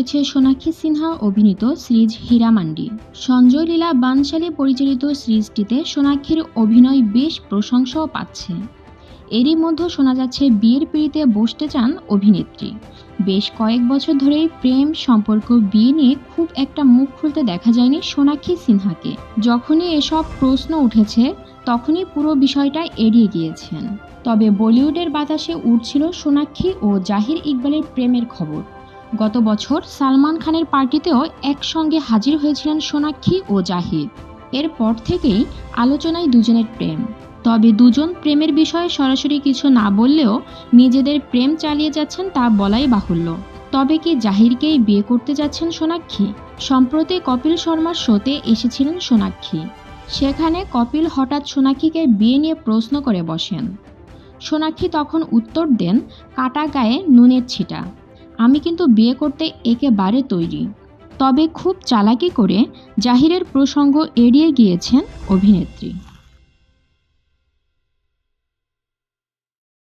হয়েছে সোনাক্ষী সিনহা অভিনীত সিরিজ হীরামান্ডি। সঞ্জয় লীলা বানশালী পরিচালিত সিরিজটিতে সোনাক্ষীর অভিনয় বেশ প্রশংসাও পাচ্ছে। এরই মধ্যে শোনা যাচ্ছে বিয়ের পিঁড়িতে বসতে চান অভিনেত্রী। বেশ কয়েক বছর ধরেই প্রেম সম্পর্ক বিয়ে নিয়ে খুব একটা মুখ খুলতে দেখা যায়নি সোনাক্ষী সিনহাকে। যখনই এসব প্রশ্ন উঠেছে তখনই পুরো বিষয়টা এড়িয়ে গিয়েছেন। তবে বলিউডের বাতাসে উঠছিল সোনাক্ষী ও জাহির ইকবালের প্রেমের খবর। গত বছর সালমান খানের পার্টিতেও একসঙ্গে হাজির হয়েছিলেন সোনাক্ষী ও জাহির। এরপর থেকেই আলোচনায় দুজনের প্রেম। তবে দুজন প্রেমের বিষয়ে সরাসরি কিছু না বললেও নিজেদের প্রেম চালিয়ে যাচ্ছেন তা বলাই বাহুল্য। তবে কি জাহিরকেই বিয়ে করতে যাচ্ছেন সোনাক্ষী? সম্প্রতি কপিল শর্মার শোতে এসেছিলেন সোনাক্ষী। সেখানে কপিল হঠাৎ সোনাক্ষীকে বিয়ে নিয়ে প্রশ্ন করে বসেন। সোনাক্ষী তখন উত্তর দেন, কাটা গায়ে নুনের ছিটা, আমি কিন্তু বিয়ে করতে একেবারে তৈরি। তবে খুব চালাকি করে জাহিরের প্রসঙ্গ এড়িয়ে গিয়েছেন অভিনেত্রী।